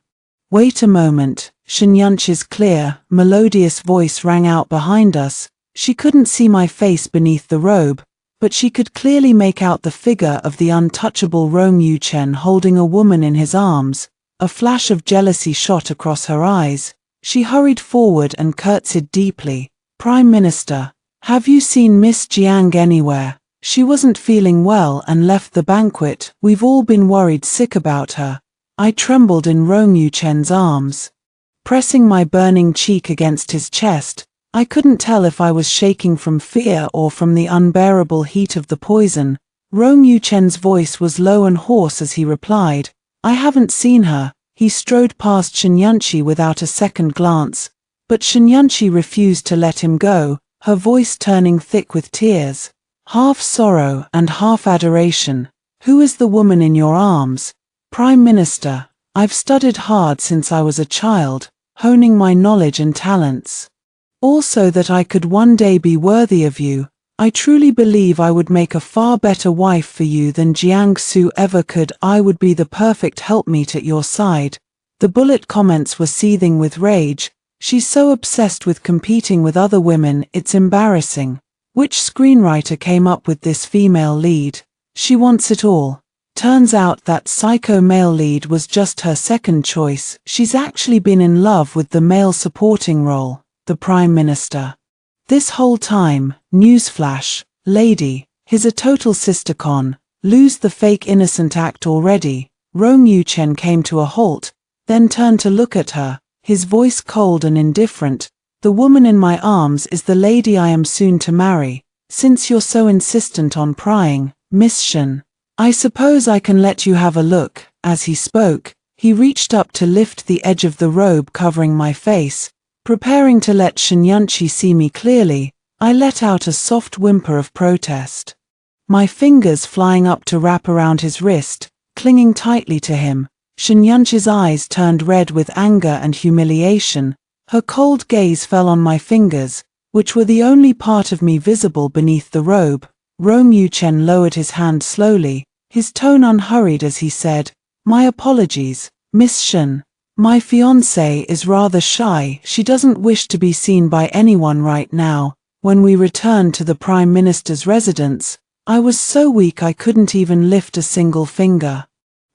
Wait a moment, Shinyanchi's clear, melodious voice rang out behind us. She couldn't see my face beneath the robe, but she could clearly make out the figure of the untouchable Rong Yuchen holding a woman in his arms. A flash of jealousy shot across her eyes. She hurried forward and curtsied deeply. Prime Minister, have you seen Miss Jiang anywhere? She wasn't feeling well and left the banquet. We've all been worried sick about her. I trembled in Rong Yuchen's arms, pressing my burning cheek against his chest. I couldn't tell if I was shaking from fear or from the unbearable heat of the poison. Rong Yuchen's voice was low and hoarse as he replied, I haven't seen her. He strode past Shinyanchi without a second glance, but Shinyanchi refused to let him go, her voice turning thick with tears, half sorrow and half adoration. Who is the woman in your arms? Prime Minister, I've studied hard since I was a child, honing my knowledge and talents, all so that I could one day be worthy of you. I truly believe I would make a far better wife for you than Jiang Su ever could. I would be the perfect helpmeet at your side. The bullet comments were seething with rage. She's so obsessed with competing with other women, it's embarrassing. Which screenwriter came up with this female lead? She wants it all. Turns out that psycho male lead was just her second choice. She's actually been in love with the male supporting role, the Prime Minister. This whole time, newsflash, lady, he's a total sistercon. Lose the fake innocent act already. Rong Yuchen came to a halt, then turned to look at her, his voice cold and indifferent. The woman in my arms is the lady I am soon to marry. Since you're so insistent on prying, Miss Shin, I suppose I can let you have a look. As he spoke, he reached up to lift the edge of the robe covering my face, preparing to let Shinyanchi see me clearly. I let out a soft whimper of protest, my fingers flying up to wrap around his wrist, clinging tightly to him. Shinyanchi's eyes turned red with anger and humiliation. Her cold gaze fell on my fingers, which were the only part of me visible beneath the robe. Rong Yuchen lowered his hand slowly, his tone unhurried as he said, My apologies, Miss Shin. My fiancée is rather shy. She doesn't wish to be seen by anyone right now. When we returned to the Prime Minister's residence, I was so weak I couldn't even lift a single finger.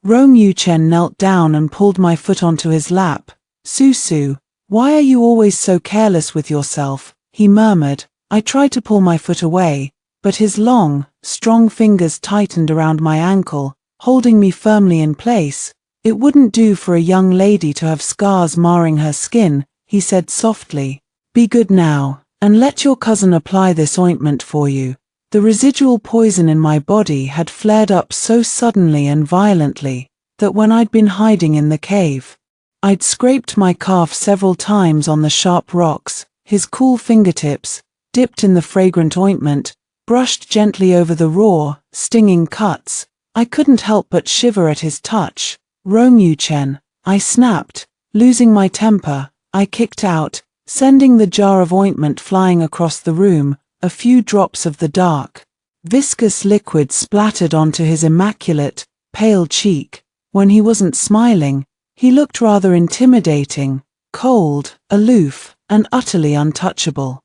Rong Yuchen knelt down and pulled my foot onto his lap. Susu, why are you always so careless with yourself? He murmured. I tried to pull my foot away, but his long, strong fingers tightened around my ankle, holding me firmly in place. It wouldn't do for a young lady to have scars marring her skin, he said softly. Be good now, and let your cousin apply this ointment for you. The residual poison in my body had flared up so suddenly and violently that when I'd been hiding in the cave, I'd scraped my calf several times on the sharp rocks. His cool fingertips, dipped in the fragrant ointment, brushed gently over the raw, stinging cuts. I couldn't help but shiver at his touch. Rong Yuchen, I snapped. Losing my temper, I kicked out, sending the jar of ointment flying across the room. A few drops of the dark, viscous liquid splattered onto his immaculate, pale cheek. When he wasn't smiling, he looked rather intimidating, cold, aloof, and utterly untouchable.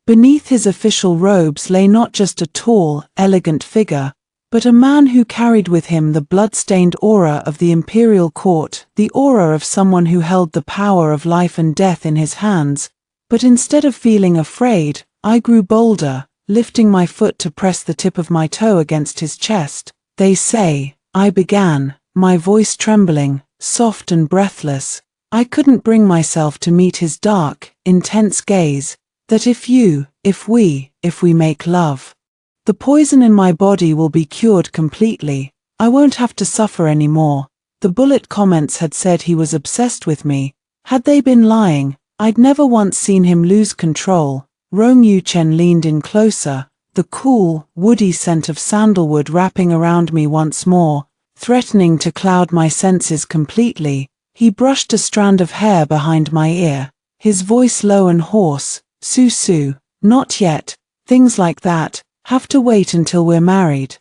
Beneath his official robes lay not just a tall, elegant figure, but a man who carried with him the blood-stained aura of the imperial court, the aura of someone who held the power of life and death in his hands. But instead of feeling afraid, I grew bolder, lifting my foot to press the tip of my toe against his chest. They say, I began, my voice trembling, soft and breathless. I couldn't bring myself to meet his dark, intense gaze, that if we make love, the poison in my body will be cured completely. I won't have to suffer anymore. The bullet comments had said he was obsessed with me. Had they been lying? I'd never once seen him lose control. Rong Yuchen leaned in closer, the cool, woody scent of sandalwood wrapping around me once more, threatening to cloud my senses completely. He brushed a strand of hair behind my ear, his voice low and hoarse. Susu, not yet. Things like that have to wait until we're married.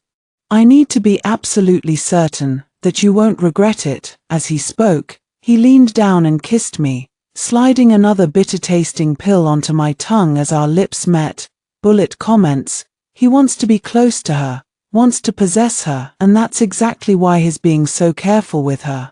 I need to be absolutely certain that you won't regret it." As he spoke, he leaned down and kissed me, sliding another bitter-tasting pill onto my tongue as our lips met. Bullet comments, "He wants to be close to her, wants to possess her, and that's exactly why he's being so careful with her."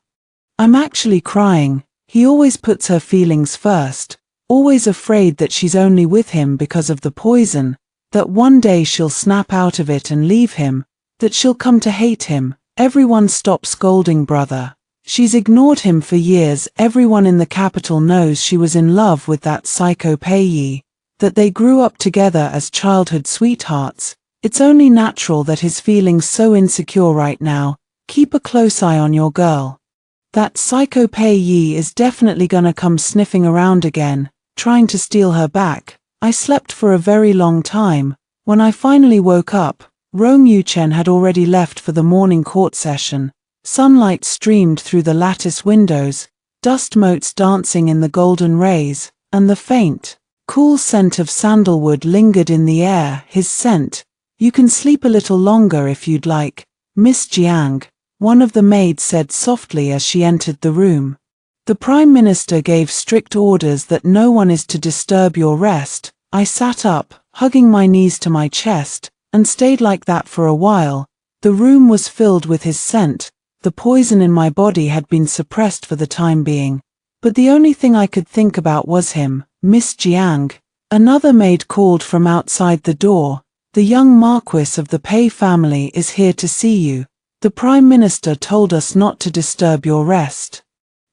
I'm actually crying. He always puts her feelings first, always afraid that she's only with him because of the poison, that one day she'll snap out of it and leave him, that she'll come to hate him. Everyone stop scolding, brother. She's ignored him for years. Everyone in the capital knows she was in love with that psycho Pei, that they grew up together as childhood sweethearts. It's only natural that he's feeling so insecure right now. Keep a close eye on your girl. That psycho Pei is definitely gonna come sniffing around again, trying to steal her back. I slept for a very long time. When I finally woke up, Rong Yuchen had already left for the morning court session. Sunlight streamed through the lattice windows, dust motes dancing in the golden rays, and the faint, cool scent of sandalwood lingered in the air. His scent. "You can sleep a little longer if you'd like, Miss Jiang," one of the maids said softly as she entered the room. "The Prime Minister gave strict orders that no one is to disturb your rest." I sat up, hugging my knees to my chest, and stayed like that for a while. The room was filled with his scent. The poison in my body had been suppressed for the time being. But the only thing I could think about was him. "Miss Jiang." Another maid called from outside the door. "The young Marquis of the Pei family is here to see you. The Prime Minister told us not to disturb your rest."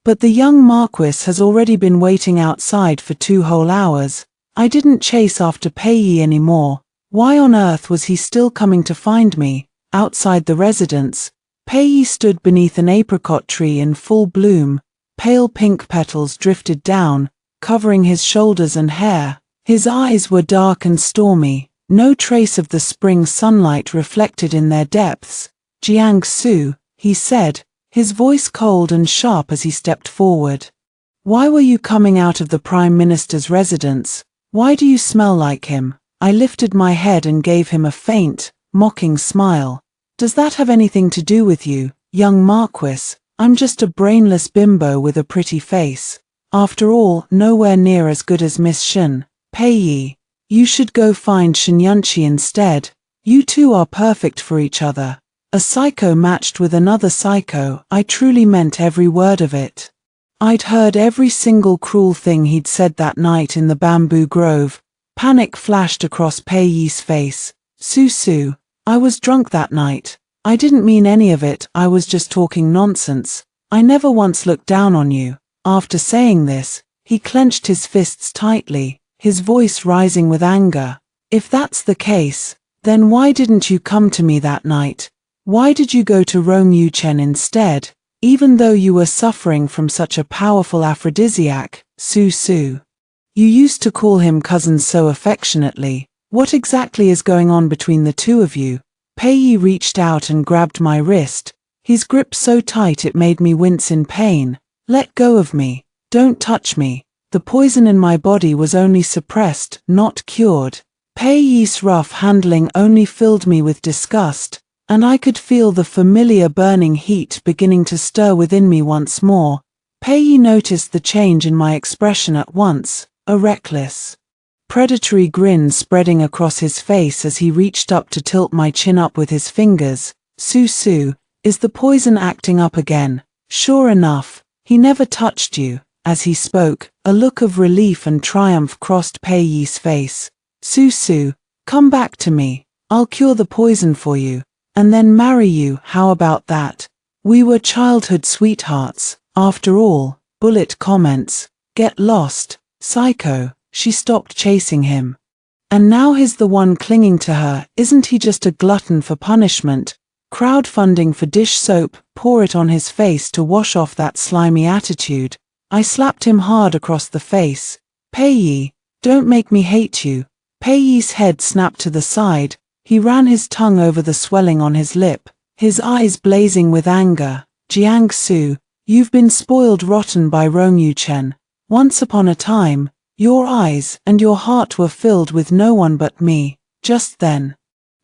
But the young Marquis has already been waiting outside for 2 whole hours. I didn't chase after Pei anymore. Why on earth was he still coming to find me? Outside the residence, Pei stood beneath an apricot tree in full bloom. Pale pink petals drifted down, covering his shoulders and hair. His eyes were dark and stormy, no trace of the spring sunlight reflected in their depths. "Jiang Su," he said, his voice cold and sharp as he stepped forward. "Why were you coming out of the Prime Minister's residence? Why do you smell like him?" I lifted my head and gave him a faint, mocking smile. "Does that have anything to do with you, young Marquis? I'm just a brainless bimbo with a pretty face. After all, nowhere near as good as Miss Shen. Pei, you should go find Shen Yunqi instead. You two are perfect for each other." A psycho matched with another psycho. I truly meant every word of it. I'd heard every single cruel thing he'd said that night in the bamboo grove. Panic flashed across Pei's face. "Su, I was drunk that night. I didn't mean any of it. I was just talking nonsense. I never once looked down on you." After saying this, he clenched his fists tightly, his voice rising with anger. "If that's the case, then why didn't you come to me that night? Why did you go to Rong Yuchen instead, even though you were suffering from such a powerful aphrodisiac, Su? You used to call him cousin so affectionately. What exactly is going on between the two of you?" Pei reached out and grabbed my wrist, his grip so tight it made me wince in pain. "Let go of me. Don't touch me. The poison in my body was only suppressed, not cured." Pei's rough handling only filled me with disgust, and I could feel the familiar burning heat beginning to stir within me once more. Pei noticed the change in my expression at once, a reckless, predatory grin spreading across his face as he reached up to tilt my chin up with his fingers. Su, is the poison acting up again?" "Sure enough, he never touched you." As he spoke, a look of relief and triumph crossed Pei's face. Su, come back to me. I'll cure the poison for you, and then marry you. How about that? We were childhood sweethearts, after all." Bullet comments, "Get lost, psycho." She stopped chasing him. And now he's the one clinging to her. Isn't he just a glutton for punishment? Crowdfunding for dish soap, pour it on his face to wash off that slimy attitude. I slapped him hard across the face. "Pei, don't make me hate you." Pei's head snapped to the side. He ran his tongue over the swelling on his lip, his eyes blazing with anger. "Jiang Su, you've been spoiled rotten by Rong Yuchen. Once upon a time, your eyes and your heart were filled with no one but me." Just then,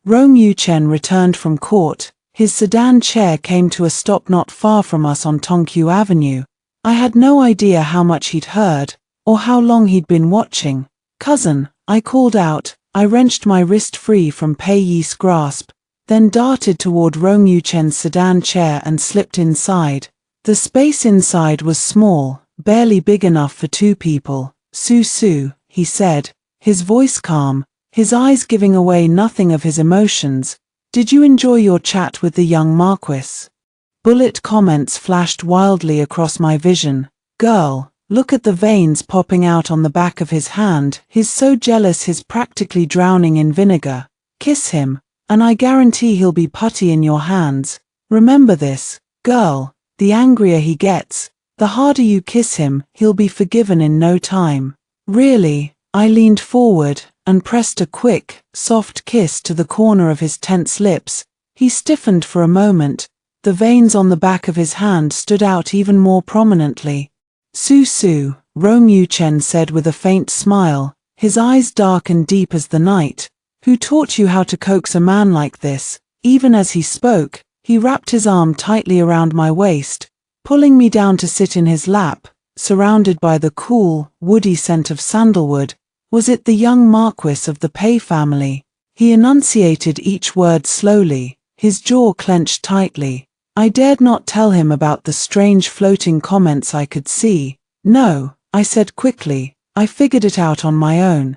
Rong Yuchen returned from court. His sedan chair came to a stop not far from us on Tonkyu Avenue. I had no idea how much he'd heard, or how long he'd been watching. "Cousin," I called out. I wrenched my wrist free from Pei Yi's grasp, then darted toward Rong Yuchen's sedan chair and slipped inside. The space inside was small, barely big enough for two people. "Su," he said, his voice calm, his eyes giving away nothing of his emotions. "Did you enjoy your chat with the young Marquis?" Bullet comments flashed wildly across my vision. "Girl, look at the veins popping out on the back of his hand. He's so jealous he's practically drowning in vinegar. Kiss him, and I guarantee he'll be putty in your hands. Remember this, girl, the angrier he gets, the harder you kiss him, he'll be forgiven in no time." "Really?" I leaned forward and pressed a quick, soft kiss to the corner of his tense lips. He stiffened for a moment. The veins on the back of his hand stood out even more prominently. "Su," Rong Yuchen said with a faint smile, his eyes dark and deep as the night. "Who taught you how to coax a man like this?" Even as he spoke, he wrapped his arm tightly around my waist, pulling me down to sit in his lap, surrounded by the cool, woody scent of sandalwood. Was it the young Marquis of the Pei family? He enunciated each word slowly, his jaw clenched tightly. I dared not tell him about the strange floating comments I could see. "No," I said quickly, "I figured it out on my own.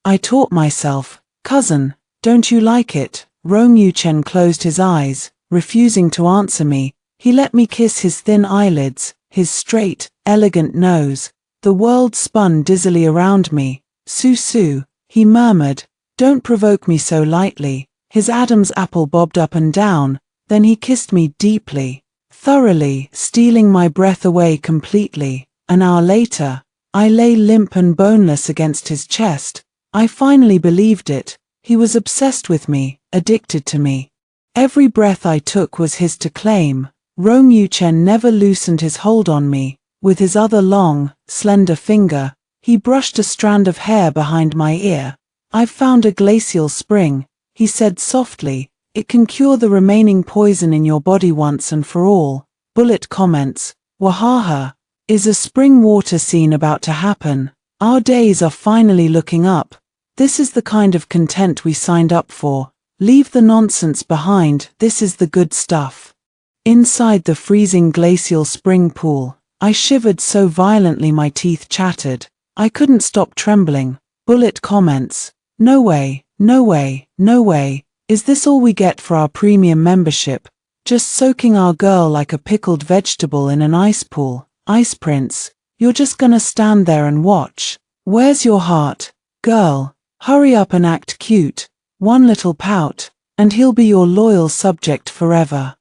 I taught myself." "Cousin, don't you like it?" Rong Yuchen closed his eyes, refusing to answer me. He let me kiss his thin eyelids, his straight, elegant nose. The world spun dizzily around me. "Su," he murmured, "don't provoke me so lightly." His Adam's apple bobbed up and down, then he kissed me deeply, thoroughly, stealing my breath away completely. An hour later, I lay limp and boneless against his chest. I finally believed it. He was obsessed with me, addicted to me. Every breath I took was his to claim. Rong Yuchen never loosened his hold on me. With his other long, slender finger, he brushed a strand of hair behind my ear. "I've found a glacial spring," he said softly. "It can cure the remaining poison in your body once and for all." Bullet comments. "Wahaha. Is a spring water scene about to happen? Our days are finally looking up. This is the kind of content we signed up for. Leave the nonsense behind, this is the good stuff." Inside the freezing glacial spring pool, I shivered so violently my teeth chattered. I couldn't stop trembling. Bullet comments. "No way, no way, no way. Is this all we get for our premium membership? Just soaking our girl like a pickled vegetable in an ice pool. Ice Prince, you're just gonna stand there and watch. Where's your heart? Girl, hurry up and act cute. One little pout, and he'll be your loyal subject forever."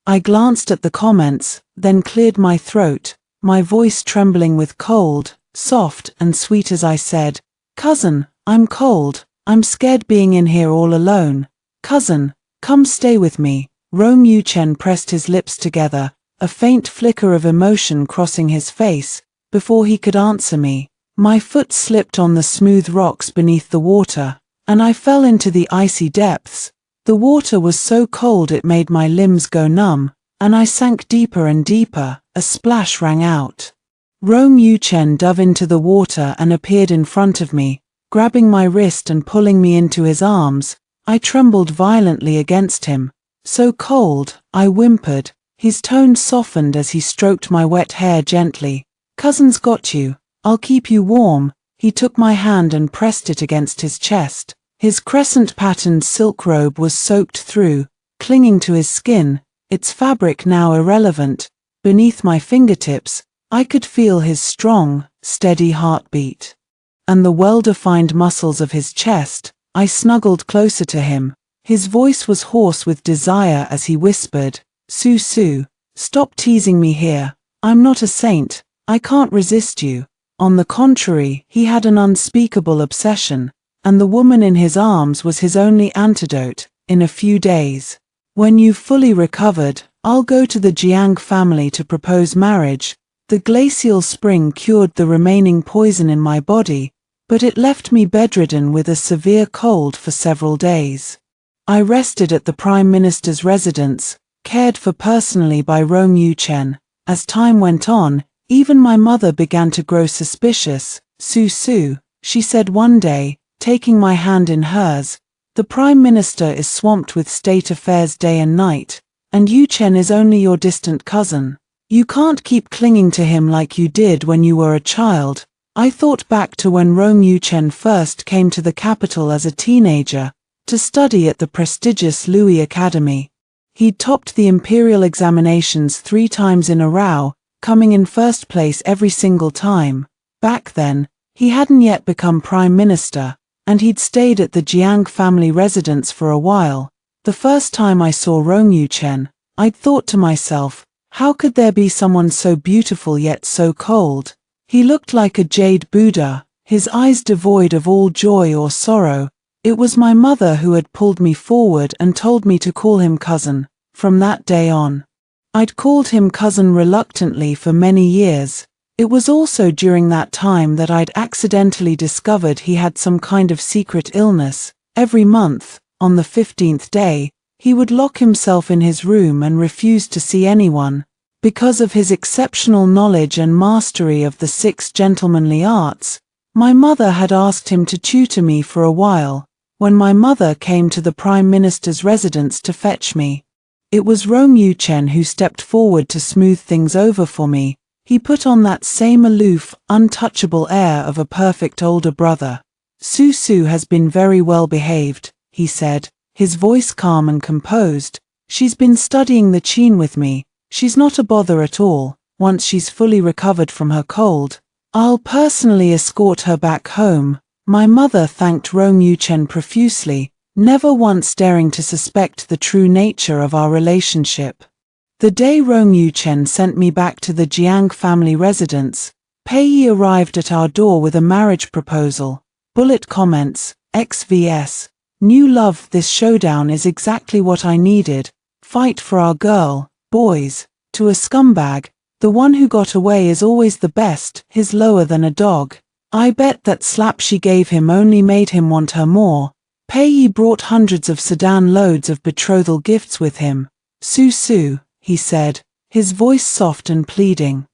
I glanced at the comments, then cleared my throat, my voice trembling with cold, soft and sweet as I said, "Cousin, I'm cold. I'm scared being in here all alone. Cousin, come stay with me." Rong Yuchen pressed his lips together, a faint flicker of emotion crossing his face. Before he could answer me, my foot slipped on the smooth rocks beneath the water, and I fell into the icy depths. The water was so cold it made my limbs go numb, and I sank deeper and deeper. A splash rang out. Rong Yuchen dove into the water and appeared in front of me, grabbing my wrist and pulling me into his arms. I trembled violently against him. "So cold," I whimpered. His tone softened as he stroked my wet hair gently. "Cousin's got you. I'll keep you warm." He took my hand and pressed it against his chest. His crescent-patterned silk robe was soaked through, clinging to his skin, its fabric now irrelevant. Beneath my fingertips, I could feel his strong, steady heartbeat. And the well-defined muscles of his chest. I snuggled closer to him. His voice was hoarse with desire as he whispered, "Su, stop teasing me here. I'm not a saint. I can't resist you." On the contrary, he had an unspeakable obsession, and the woman in his arms was his only antidote. "In a few days, when you've fully recovered, I'll go to the Jiang family to propose marriage." The glacial spring cured the remaining poison in my body, but it left me bedridden with a severe cold for several days. I rested at the Prime Minister's residence, cared for personally by Rong Yuchen. As time went on, even my mother began to grow suspicious. Su, she said one day, taking my hand in hers, the Prime Minister is swamped with state affairs day and night, and Yuchen is only your distant cousin. You can't keep clinging to him like you did when you were a child. I thought back to when Rong Yuchen first came to the capital as a teenager, to study at the prestigious Louis Academy. He'd topped the imperial examinations 3 times in a row, coming in first place every single time. Back then, he hadn't yet become Prime Minister, and he'd stayed at the Jiang family residence for a while. The first time I saw Rong Yuchen, I'd thought to myself, how could there be someone so beautiful yet so cold? He looked like a jade Buddha, his eyes devoid of all joy or sorrow. It was my mother who had pulled me forward and told me to call him cousin. From that day on, I'd called him cousin reluctantly for many years. It was also during that time that I'd accidentally discovered he had some kind of secret illness. Every month, on the 15th day, he would lock himself in his room and refuse to see anyone. Because of his exceptional knowledge and mastery of the 6 gentlemanly arts, my mother had asked him to tutor me for a while. When my mother came to the Prime Minister's residence to fetch me, it was Rong Yuchen who stepped forward to smooth things over for me. He put on that same aloof, untouchable air of a perfect older brother. Su has been very well behaved, he said, his voice calm and composed. She's been studying the Qin with me. She's not a bother at all. Once she's fully recovered from her cold, I'll personally escort her back home. My mother thanked Rong Yuchen profusely, never once daring to suspect the true nature of our relationship. The day Rong Yuchen sent me back to the Jiang family residence, Pei Yi arrived at our door with a marriage proposal. Bullet comments, XVS. New love. This showdown is exactly what I needed. Fight for our girl, boys. To a scumbag, the one who got away is always the best. He's lower than a dog. I bet that slap she gave him only made him want her more. Pei Yi brought hundreds of sedan loads of betrothal gifts with him. Su, he said, his voice soft and pleading.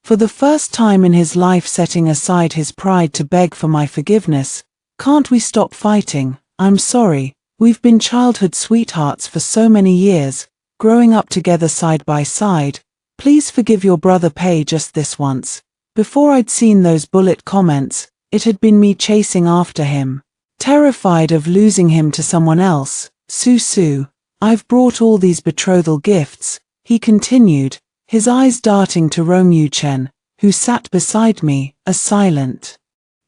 For the first time in his life setting aside his pride to beg for my forgiveness. Can't we stop fighting? I'm sorry. We've been childhood sweethearts for so many years, growing up together side by side. Please forgive your brother Pei just this once. Before I'd seen those bullet comments, it had been me chasing after him, terrified of losing him to someone else. Su, I've brought all these betrothal gifts, he continued, his eyes darting to Rong Yuchen, who sat beside me, a silent,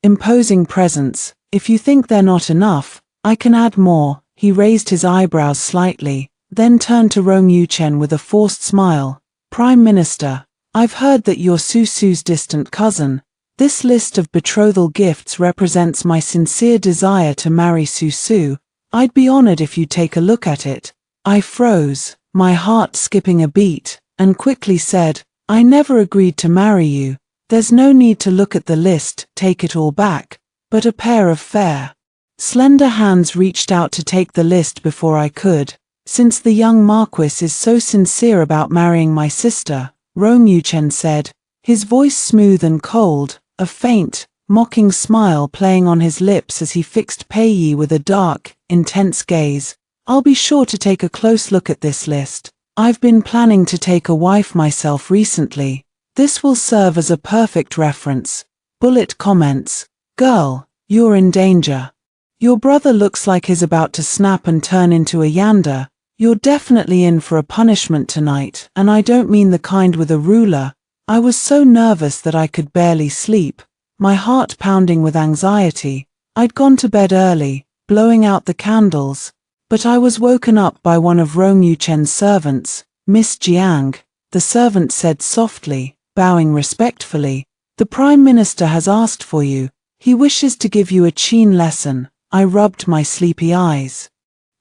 imposing presence. If you think they're not enough, I can add more. He raised his eyebrows slightly, then turned to Rong Yuchen with a forced smile. Prime Minister, I've heard that you're Su's distant cousin. This list of betrothal gifts represents my sincere desire to marry Su. I'd be honored if you take a look at it. I froze, my heart skipping a beat, and quickly said, I never agreed to marry you. There's no need to look at the list, take it all back. But a pair of fair, slender hands reached out to take the list before I could. Since the young Marquis is so sincere about marrying my sister, Rong Yuchen said, his voice smooth and cold, a faint, mocking smile playing on his lips as he fixed Pei Yi with a dark, intense gaze. I'll be sure to take a close look at this list. I've been planning to take a wife myself recently. This will serve as a perfect reference. Bullet comments. Girl, you're in danger. Your brother looks like he's about to snap and turn into a yanda. You're definitely in for a punishment tonight, and I don't mean the kind with a ruler. I was so nervous that I could barely sleep, my heart pounding with anxiety. I'd gone to bed early, blowing out the candles, but I was woken up by one of Rong Yuchen's servants, Miss Jiang. The servant said softly, bowing respectfully, the Prime Minister has asked for you. He wishes to give you a Qin lesson. I rubbed my sleepy eyes.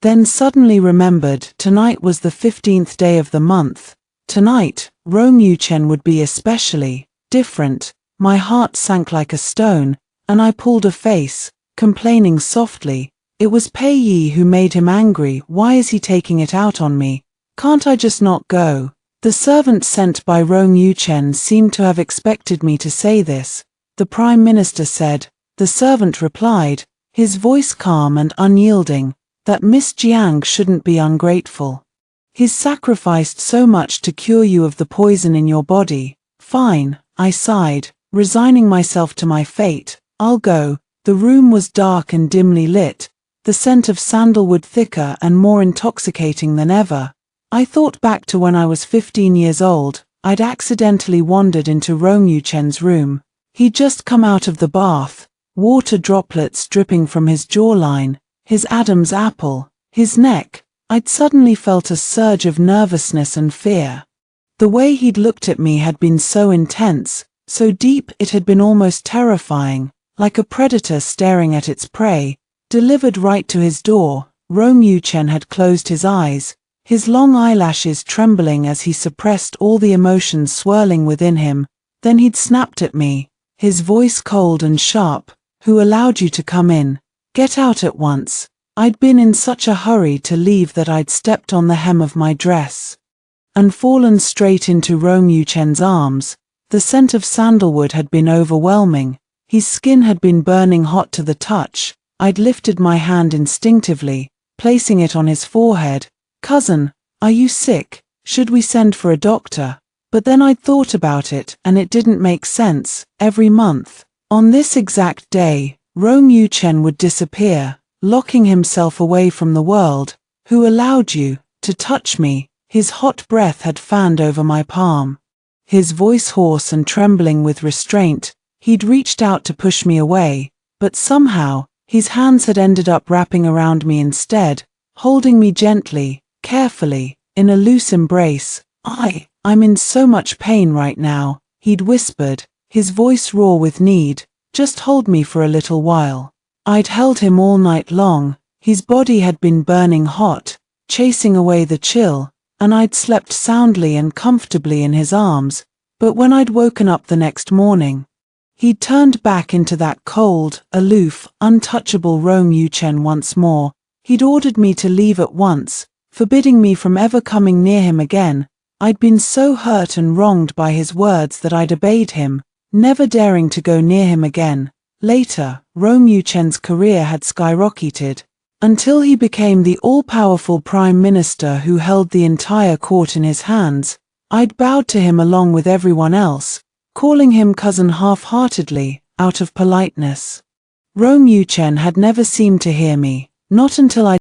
Then suddenly remembered, tonight was the 15th day of the month. Tonight, Rong Yuchen would be especially different. My heart sank like a stone, and I pulled a face, complaining softly, It was Pei Yi who made him angry. Why is he taking it out on me? Can't I just not go? The servant sent by Rong Yuchen seemed to have expected me to say this. The Prime Minister said. The servant replied, his voice calm and unyielding, that Miss Jiang shouldn't be ungrateful. He's sacrificed so much to cure you of the poison in your body. Fine, I sighed, resigning myself to my fate. I'll go. The room was dark and dimly lit, the scent of sandalwood thicker and more intoxicating than ever. I thought back to when I was 15 years old. I'd accidentally wandered into Rong Yuchen's room. He'd just come out of the bath, water droplets dripping from his jawline, his Adam's apple, his neck. I'd suddenly felt a surge of nervousness and fear. The way he'd looked at me had been so intense, so deep it had been almost terrifying, like a predator staring at its prey, delivered right to his door. Rong Yuchen had closed his eyes, his long eyelashes trembling as he suppressed all the emotions swirling within him. Then he'd snapped at me, his voice cold and sharp. Who allowed you to come in? Get out at once. I'd been in such a hurry to leave that I'd stepped on the hem of my dress and fallen straight into Rong Yuchen's arms. The scent of sandalwood had been overwhelming. His skin had been burning hot to the touch. I'd lifted my hand instinctively, placing it on his forehead. Cousin, are you sick? Should we send for a doctor? But then I'd thought about it, and it didn't make sense. Every month, on this exact day, Rong Yuchen would disappear, locking himself away from the world. Who allowed you to touch me? His hot breath had fanned over my palm. His voice hoarse and trembling with restraint. He'd reached out to push me away, but somehow, his hands had ended up wrapping around me instead, holding me gently, carefully, in a loose embrace. I'm in so much pain right now, he'd whispered, his voice raw with need. Just hold me for a little while. I'd held him all night long. His body had been burning hot, chasing away the chill, and I'd slept soundly and comfortably in his arms. But when I'd woken up the next morning, he'd turned back into that cold, aloof, untouchable Rong Yuchen once more. He'd ordered me to leave at once, forbidding me from ever coming near him again. I'd been so hurt and wronged by his words that I'd obeyed him, never daring to go near him again. Later, Rong Yuchen's career had skyrocketed, until he became the all-powerful prime minister who held the entire court in his hands. I'd bowed to him along with everyone else, calling him cousin half-heartedly, out of politeness. Rong Yuchen had never seemed to hear me, not until I